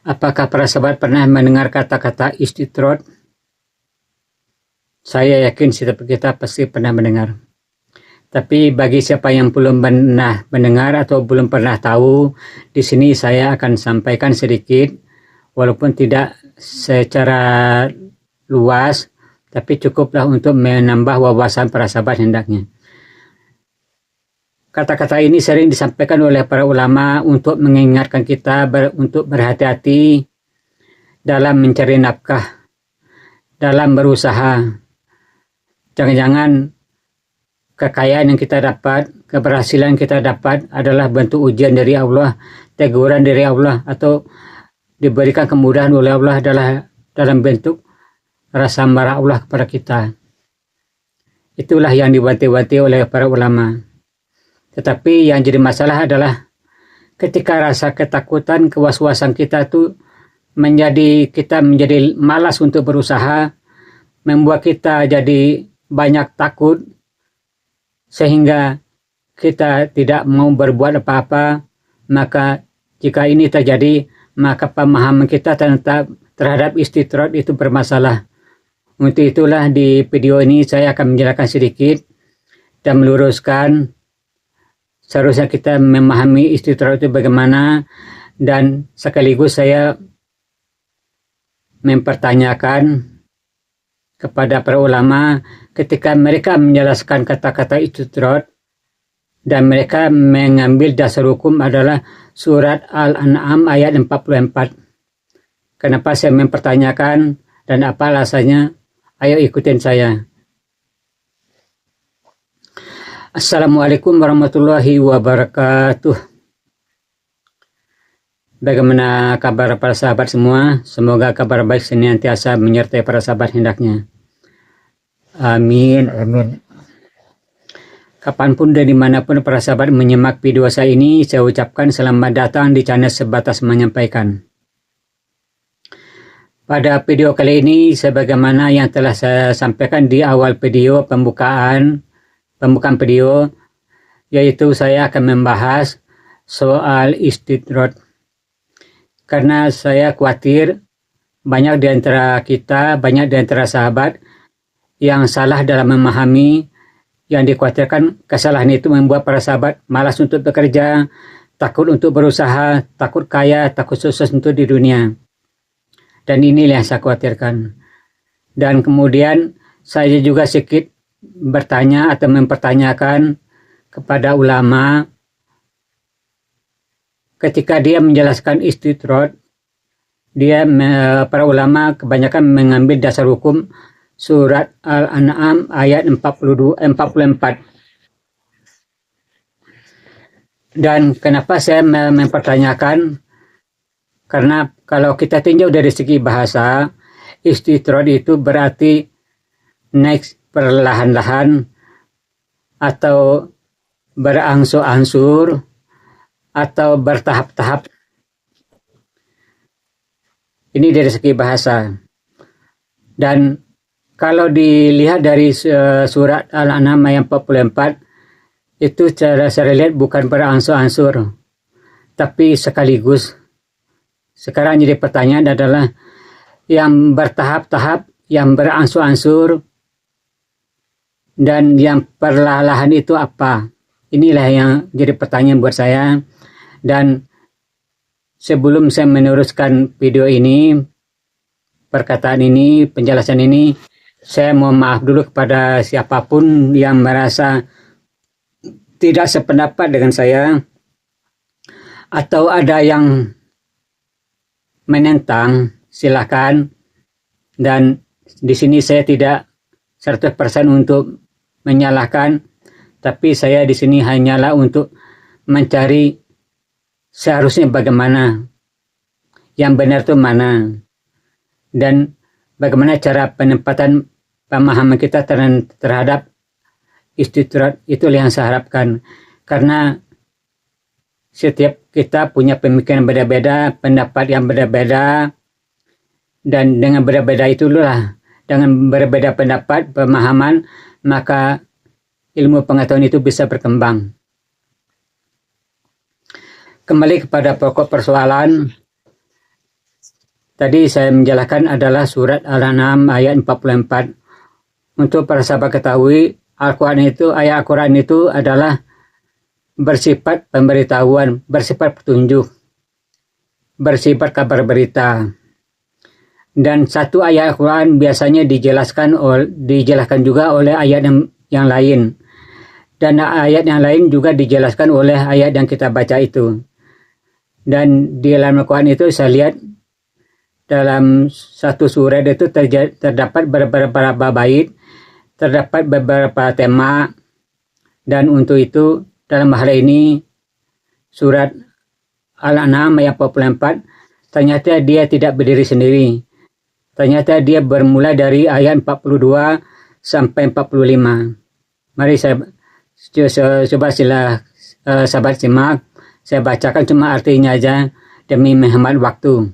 Apakah para sahabat pernah mendengar kata-kata istidroj? Saya yakin setiap kita pasti pernah mendengar. Tapi bagi siapa yang belum pernah mendengar atau belum pernah tahu, di sini saya akan sampaikan sedikit, walaupun tidak secara luas, tapi cukuplah untuk menambah wawasan para sahabat hendaknya. Kata-kata ini sering disampaikan oleh para ulama untuk mengingatkan kita untuk berhati-hati dalam mencari nafkah, dalam berusaha. Jangan-jangan kekayaan yang kita dapat, keberhasilan yang kita dapat adalah bentuk ujian dari Allah, teguran dari Allah, atau diberikan kemudahan oleh Allah adalah dalam bentuk rasa marah Allah kepada kita. Itulah yang diwanti-wanti oleh para ulama. Tetapi yang jadi masalah adalah ketika rasa ketakutan, kewaswasan kita itu kita menjadi malas untuk berusaha, membuat kita jadi banyak takut, sehingga kita tidak mau berbuat apa-apa. Maka jika ini terjadi, maka pemahaman kita terhadap istidroj itu bermasalah. Untuk itulah di video ini saya akan menjelaskan sedikit dan meluruskan seharusnya kita memahami istidroj itu bagaimana, dan sekaligus saya mempertanyakan kepada para ulama ketika mereka menjelaskan kata-kata istidroj dan mereka mengambil dasar hukum adalah surat Al-An'am ayat 44. Kenapa saya mempertanyakan dan apa alasannya? Ayo ikutin saya. Assalamualaikum warahmatullahi wabarakatuh. Bagaimana kabar para sahabat semua? Semoga kabar baik senantiasa menyertai para sahabat hendaknya. Amin, amin. Kapanpun dan dimanapun para sahabat menyimak video saya ini, saya ucapkan selamat datang di channel Sebatas Menyampaikan. Pada video kali ini, sebagaimana yang telah saya sampaikan di awal video pembukaan video, yaitu saya akan membahas soal istidroj. Karena saya khawatir banyak di antara kita, banyak di antara sahabat yang salah dalam memahami, yang dikhawatirkan kesalahan itu membuat para sahabat malas untuk bekerja, takut untuk berusaha, takut kaya, takut sukses untuk di dunia. Dan inilah yang saya khawatirkan. Dan kemudian saya juga sedikit bertanya atau mempertanyakan kepada ulama ketika dia menjelaskan istidroj, para ulama kebanyakan mengambil dasar hukum surat Al-An'am ayat 44. Dan kenapa saya mempertanyakan? Karena kalau kita tinjau dari segi bahasa, istidroj itu berarti naik perlahan-lahan atau berangsur-angsur atau bertahap-tahap. Ini dari segi bahasa. Dan kalau dilihat dari surat Al-An'am ayat 44, itu saya lihat bukan berangsur-angsur, tapi sekaligus. Sekarang jadi pertanyaan adalah yang bertahap-tahap, yang berangsur-angsur, dan yang perlahan itu apa? Inilah yang jadi pertanyaan buat saya. Dan sebelum saya meneruskan video ini, perkataan ini, penjelasan ini, saya mohon maaf dulu kepada siapapun yang merasa tidak sependapat dengan saya atau ada yang menentang, silakan. Dan di sini saya tidak 100% untuk menyalahkan, tapi saya di sini hanyalah untuk mencari seharusnya bagaimana, yang benar itu mana, dan bagaimana cara penempatan pemahaman kita terhadap istidroj. Itulah yang saya harapkan, karena setiap kita punya pemikiran berbeda, pendapat yang berbeda, dan dengan berbeda itulah, dengan berbeda pendapat, pemahaman, maka ilmu pengetahuan itu bisa berkembang. Kembali kepada pokok persoalan, Tadi saya menjelaskan adalah surat Al-An'am ayat 44. Untuk para sahabat ketahui, ayat Al-Quran itu adalah bersifat pemberitahuan, bersifat petunjuk, bersifat kabar berita. Dan satu ayat Al-Quran biasanya dijelaskan juga oleh ayat yang lain. Dan ayat yang lain juga dijelaskan oleh ayat yang kita baca itu. Dan di dalam Al-Quran itu saya lihat dalam satu surat itu terdapat beberapa bait, terdapat beberapa tema. Dan untuk itu dalam hal ini surat Al-An'am ayat 44 ternyata dia tidak berdiri sendiri. Ternyata dia bermula dari ayat 42 sampai 45. Mari saya coba sahabat simak. Saya bacakan cuma artinya aja demi menghemat waktu.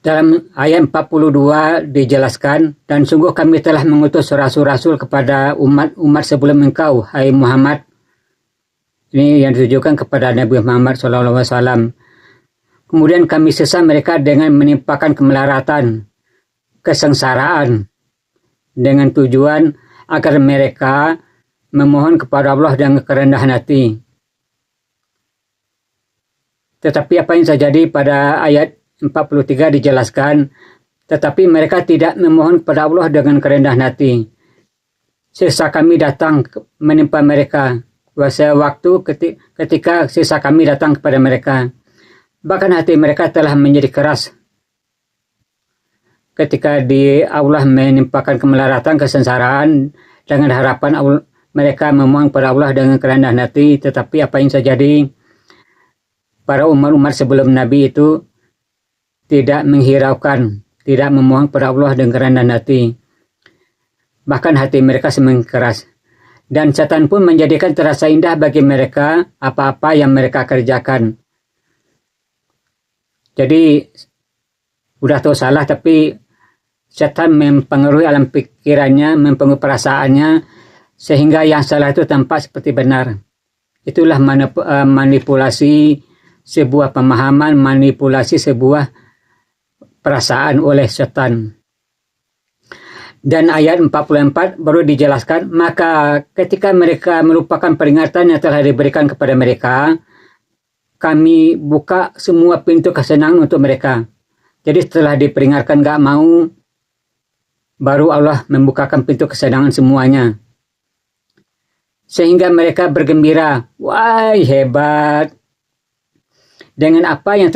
Dalam ayat 42 dijelaskan, dan sungguh kami telah mengutus rasul-rasul kepada umat sebelum engkau, hai Muhammad. Ini yang ditujukan kepada Nabi Muhammad SAW. Kemudian kami sesa mereka dengan menimpakan kemelaratan, kesengsaraan, dengan tujuan agar mereka memohon kepada Allah dengan kerendahan hati. Tetapi apa yang terjadi pada ayat 43 dijelaskan, tetapi mereka tidak memohon kepada Allah dengan kerendahan hati. Sisa kami datang menimpa mereka, waktu ketika sisa kami datang kepada mereka. Bahkan hati mereka telah menjadi keras ketika Allah menimpakan kemelaratan, kesengsaraan dengan harapan mereka memohon kepada Allah dengan kerendahan hati. Tetapi apa yang terjadi, para umat-umat sebelum Nabi itu tidak menghiraukan, tidak memohon kepada Allah dengan kerendahan hati. Bahkan hati mereka semakin keras. Dan setan pun menjadikan terasa indah bagi mereka apa-apa yang mereka kerjakan. Jadi udah tahu salah, tapi setan mempengaruhi alam pikirannya, mempengaruhi perasaannya, sehingga yang salah itu tampak seperti benar. Itulah manipulasi sebuah pemahaman, manipulasi sebuah perasaan oleh setan. Dan ayat 44 baru dijelaskan, maka ketika mereka melupakan peringatan yang telah diberikan kepada mereka, kami buka semua pintu kesenangan untuk mereka. Jadi setelah diperingatkan gak mau, baru Allah membukakan pintu kesenangan semuanya. Sehingga mereka bergembira, wah hebat. Dengan apa yang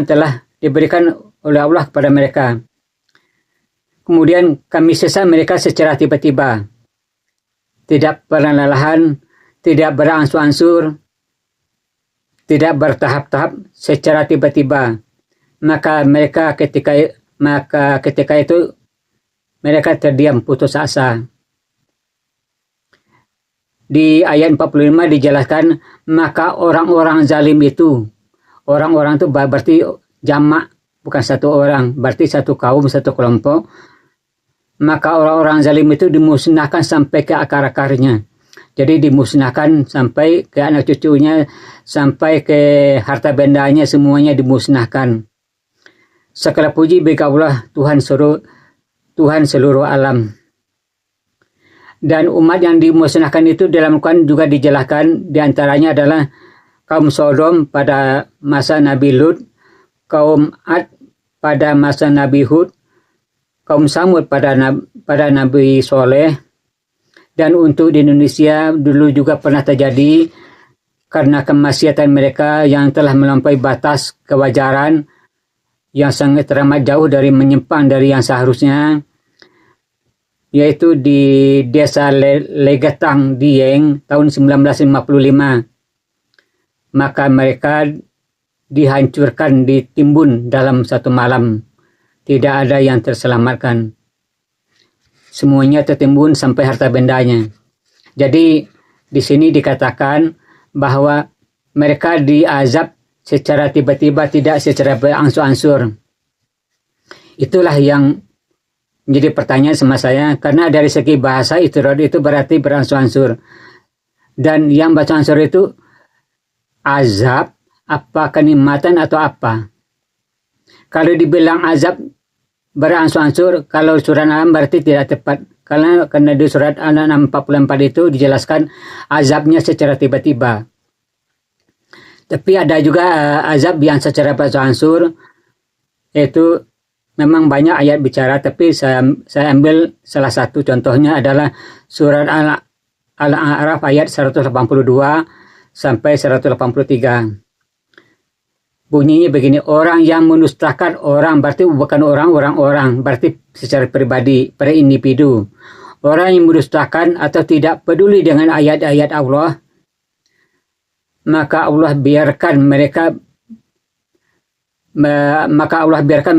telah diberikan oleh Allah kepada mereka. Kemudian kami sesa mereka secara tiba-tiba. Tidak perlahan-lahan, tidak berangsur-angsur, tidak bertahap-tahap, secara tiba-tiba. Maka ketika itu mereka terdiam, putus asa. Di ayat 45 dijelaskan, maka orang-orang zalim itu, orang-orang itu berarti jamak, bukan satu orang, berarti satu kaum, satu kelompok. Maka orang-orang zalim itu dimusnahkan sampai ke akar-akarnya. Jadi dimusnahkan sampai ke anak cucunya, sampai ke harta bendanya, semuanya dimusnahkan. Segala puji bagi Allah, Tuhan seluruh alam. Dan umat yang dimusnahkan itu dalam Al-Quran juga dijelaskan, diantaranya adalah kaum Sodom pada masa Nabi Lut, kaum Ad pada masa Nabi Hud, kaum Samud pada Nabi Soleh. Dan untuk di Indonesia dulu juga pernah terjadi karena kemaksiatan mereka yang telah melampaui batas kewajaran, yang sangat teramat jauh dari menyimpang dari yang seharusnya, yaitu di desa Legatang, Dieng, tahun 1955. Maka mereka dihancurkan, ditimbun dalam satu malam. Tidak ada yang terselamatkan. Semuanya tertimbun sampai harta bendanya. Jadi di sini dikatakan bahwa mereka diazab secara tiba-tiba, tidak secara berangsur-angsur. Itulah yang menjadi pertanyaan sama saya, karena dari segi bahasa itirad itu berarti berangsur-angsur. Dan yang berangsur-angsur itu azab, apa kenikmatan atau apa? Kalau dibilang azab beransur-ansur, kalau surat Al-An'am berarti tidak tepat. Karena di surat Al-An'am 44 itu dijelaskan azabnya secara tiba-tiba. Tapi ada juga azab yang secara beransur, yaitu memang banyak ayat bicara, tapi saya ambil salah satu contohnya adalah surat Al-A'raf ayat 182 sampai 183. Bunyinya begini, orang yang mendustakan orang berarti bukan orang-orang, berarti secara pribadi, per individu. Orang yang mendustakan atau tidak peduli dengan ayat-ayat Allah, maka Allah biarkan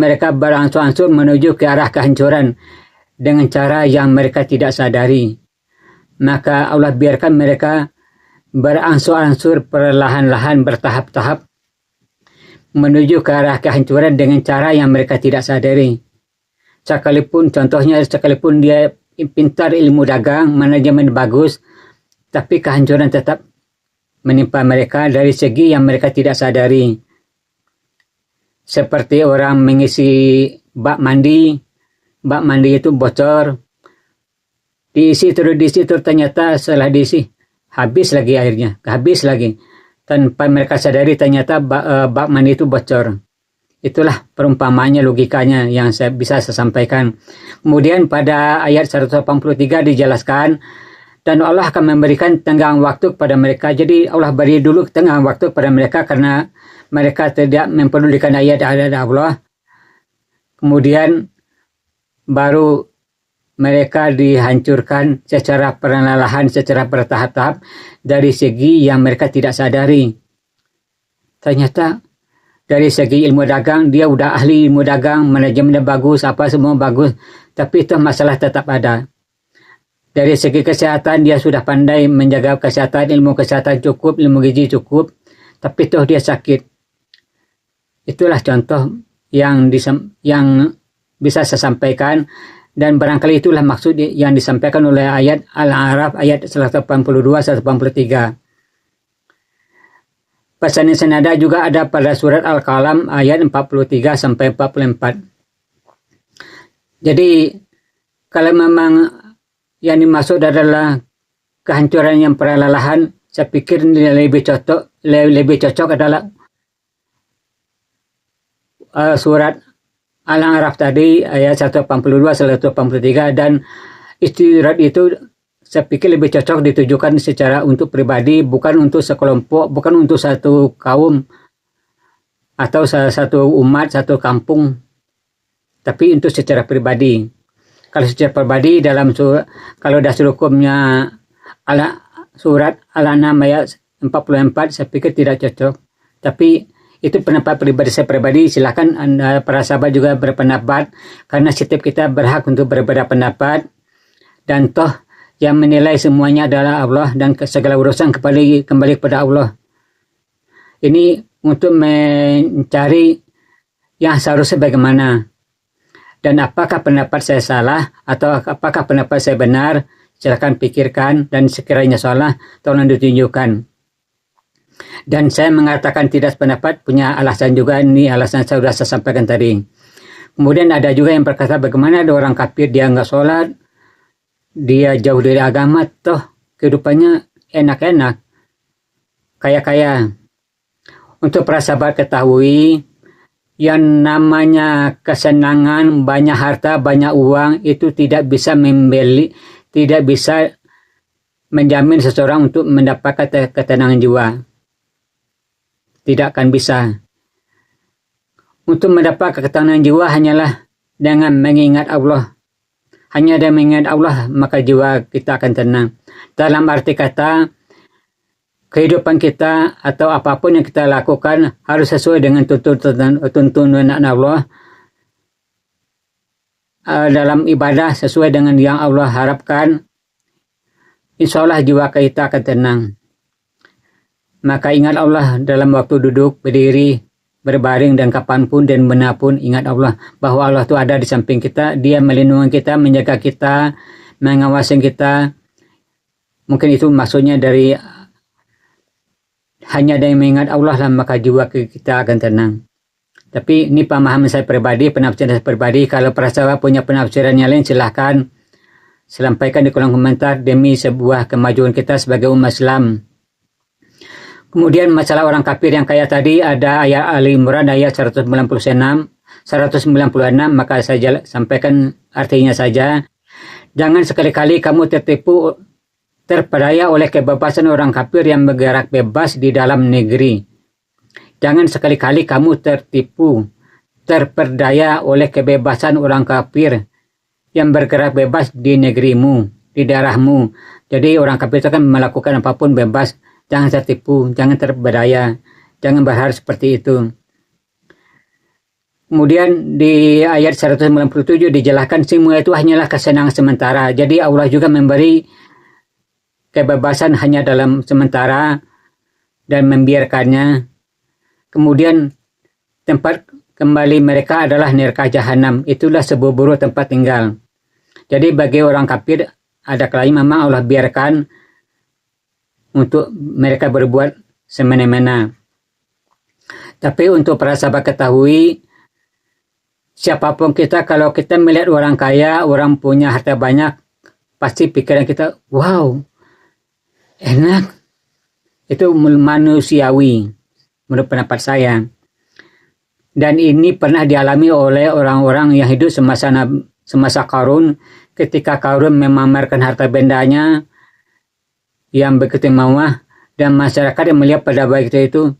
mereka beransur-ansur menuju ke arah kehancuran dengan cara yang mereka tidak sadari. Maka Allah biarkan mereka beransur-ansur perlahan-lahan bertahap-tahap menuju ke arah kehancuran dengan cara yang mereka tidak sadari. Sekalipun dia pintar ilmu dagang, manajemen bagus, tapi kehancuran tetap menimpa mereka dari segi yang mereka tidak sadari. Seperti orang mengisi bak mandi itu bocor, diisi terus ternyata setelah diisi habis lagi airnya, tanpa mereka sadari ternyata bak mandi itu bocor. Itulah perumpamaannya, logikanya yang saya sampaikan. Kemudian pada ayat 183 dijelaskan, dan Allah akan memberikan tenggang waktu kepada mereka. Jadi Allah beri dulu tenggang waktu kepada mereka karena mereka tidak mempedulikan ayat-ayat Allah. Kemudian baru mereka dihancurkan secara perlahan, secara bertahap-tahap dari segi yang mereka tidak sadari. Ternyata dari segi ilmu dagang, dia udah ahli ilmu dagang, manajemennya bagus, apa semua bagus, tapi itu masalah tetap ada. Dari segi kesehatan, dia sudah pandai menjaga kesehatan, ilmu kesehatan cukup, ilmu gizi cukup, tapi toh dia sakit. Itulah contoh yang bisa saya sampaikan. Dan barangkali itulah maksud yang disampaikan oleh ayat Al-A'raf ayat 182-183. Pesan yang senada juga ada pada surat Al-Qalam ayat 43-44. Jadi kalau memang yang dimaksud adalah kehancuran yang perlahan, saya pikir lebih cocok adalah surat Al-A'raf tadi ayat 182-183, dan istirahat itu saya pikir lebih cocok ditujukan secara untuk pribadi, bukan untuk sekelompok, bukan untuk satu kaum atau satu umat, satu kampung, tapi untuk secara pribadi. Kalau secara pribadi dalam kalau dasar hukumnya surat Al-An'am ayat 44 saya pikir tidak cocok, tapi itu pendapat pribadi saya pribadi. Silakan Anda para sahabat juga berpendapat, karena setiap kita berhak untuk berbeda pendapat, dan toh yang menilai semuanya adalah Allah, dan segala urusan kembali kepada Allah. Ini untuk mencari yang seharusnya bagaimana, dan apakah pendapat saya salah atau apakah pendapat saya benar. Silakan pikirkan, dan sekiranya salah tolong ditunjukkan. Dan saya mengatakan tidak sependapat punya alasan juga. Ini alasan saya sudah saya sampaikan tadi. Kemudian ada juga yang berkata, bagaimana ada orang kafir, dia nggak sholat, dia jauh dari agama, toh kehidupannya enak-enak, kaya-kaya. Untuk para sahabat ketahui, yang namanya kesenangan, banyak harta, banyak uang, itu tidak bisa tidak bisa menjamin seseorang untuk mendapatkan ketenangan jiwa. Tidak akan bisa. Untuk mendapat ketenangan jiwa hanyalah dengan mengingat Allah. Hanya dengan mengingat Allah maka jiwa kita akan tenang. Dalam arti kata, kehidupan kita atau apapun yang kita lakukan harus sesuai dengan tuntunan Allah. Dalam ibadah sesuai dengan yang Allah harapkan, insya Allah jiwa kita akan tenang. Maka ingat Allah dalam waktu duduk, berdiri, berbaring, dan kapanpun dan manapun, ingat Allah bahwa Allah itu ada di samping kita. Dia melindungi kita, menjaga kita, mengawasi kita. Mungkin itu maksudnya dari hanya dengan mengingat Allah lah maka jiwa kita akan tenang. Tapi ini pemahaman saya pribadi, penafsiran saya pribadi. Kalau para sahabat punya penafsiran yang lain, silahkan sampaikan di kolom komentar demi sebuah kemajuan kita sebagai umat Islam. Kemudian masalah orang kafir yang kaya tadi, ada ayat Ali Imran ayat 196, maka saya sampaikan artinya saja. Jangan sekali-kali kamu terpedaya oleh kebebasan orang kafir yang bergerak bebas di dalam negeri. Jangan sekali-kali kamu terperdaya oleh kebebasan orang kafir yang bergerak bebas di negerimu, di daerahmu. Jadi orang kafir itu kan melakukan apapun bebas. Jangan tertipu, jangan terperdaya, jangan berharap seperti itu. Kemudian di ayat 197 dijelaskan semua itu hanyalah kesenangan sementara. Jadi Allah juga memberi kebebasan hanya dalam sementara dan membiarkannya. Kemudian tempat kembali mereka adalah neraka jahanam. Itulah seburuk-buruk tempat tinggal. Jadi bagi orang kafir ada kalanya memang Allah biarkan untuk mereka berbuat semena-mena. Tapi untuk para sahabat ketahui, siapapun kita, kalau kita melihat orang kaya, orang punya harta banyak, pasti pikiran kita, wow, enak. Itu manusiawi, menurut pendapat saya. Dan ini pernah dialami oleh orang-orang yang hidup semasa Qarun, ketika Qarun memamerkan harta bendanya yang begitu mewah, dan masyarakat yang melihat pada baik itu,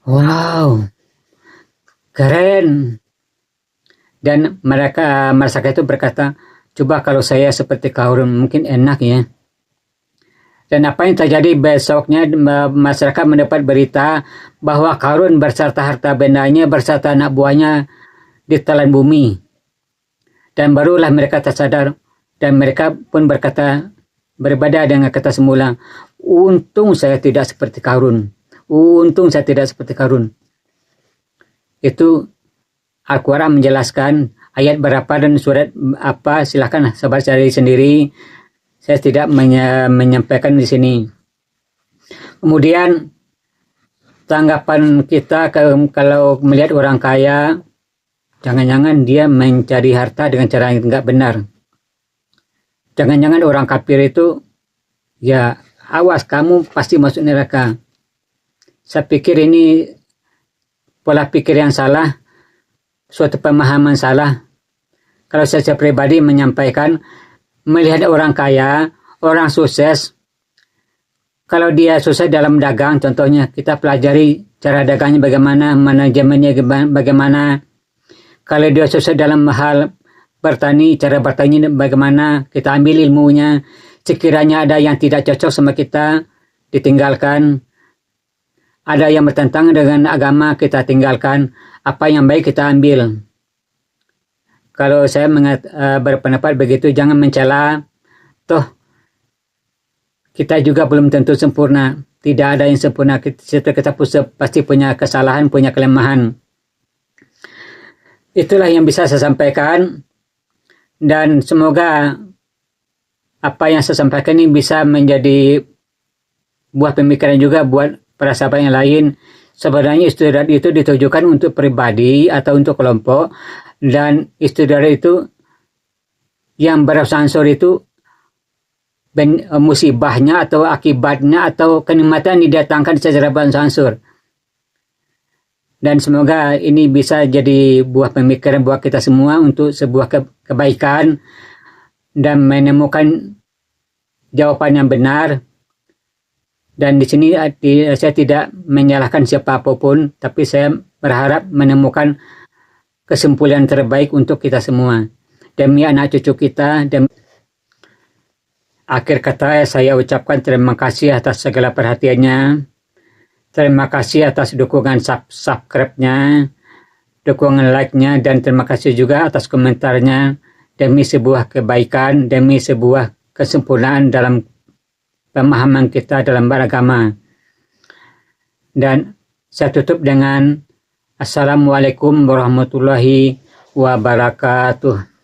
wow, keren. Dan masyarakat itu berkata, coba kalau saya seperti Qarun, mungkin enak ya. Dan apa yang terjadi besoknya, masyarakat mendapat berita bahwa Qarun berserta harta bendanya, berserta anak buahnya ditelan bumi. Dan barulah mereka tersadar, dan mereka pun berkata, berbeda dengan kata semula, untung saya tidak seperti Qarun. Untung saya tidak seperti Qarun. Itu Al-Quran menjelaskan ayat berapa dan surat apa, silahkan sahabat cari sendiri. Saya tidak menyampaikan di sini. Kemudian tanggapan kita kalau melihat orang kaya, jangan-jangan dia mencari harta dengan cara yang tidak benar. Jangan-jangan orang kafir itu, ya awas kamu pasti masuk neraka. Saya pikir ini pola pikir yang salah, suatu pemahaman salah. Kalau saya pribadi menyampaikan, melihat orang kaya, orang sukses, kalau dia sukses dalam dagang, contohnya kita pelajari cara dagangnya bagaimana, manajemennya bagaimana. Kalau dia sukses dalam hal bertani, cara bertani bagaimana, kita ambil ilmunya. Sekiranya ada yang tidak cocok sama kita, ditinggalkan. Ada yang bertentangan dengan agama, kita tinggalkan. Apa yang baik kita ambil. Kalau saya berpendapat begitu, jangan mencela. Toh kita juga belum tentu sempurna. Tidak ada yang sempurna. Kita pasti punya kesalahan, punya kelemahan. Itulah yang bisa saya sampaikan. Dan semoga apa yang saya sampaikan ini bisa menjadi buah pemikiran juga buat para sahabat yang lain. Sebenarnya istirahat itu ditujukan untuk pribadi atau untuk kelompok. Dan istirahat itu yang berangsur itu musibahnya atau akibatnya atau kenikmatan didatangkan secara berangsur. Dan semoga ini bisa jadi buah pemikiran buat kita semua untuk sebuah kebaikan dan menemukan jawaban yang benar. Dan di sini saya tidak menyalahkan siapapun, tapi saya berharap menemukan kesimpulan terbaik untuk kita semua. Demi anak cucu kita. Akhir kata saya ucapkan terima kasih atas segala perhatiannya. Terima kasih atas dukungan subscribe-nya, dukungan like-nya, dan terima kasih juga atas komentarnya. Demi sebuah kebaikan, demi sebuah kesempurnaan dalam pemahaman kita dalam beragama. Dan saya tutup dengan Assalamualaikum warahmatullahi wabarakatuh.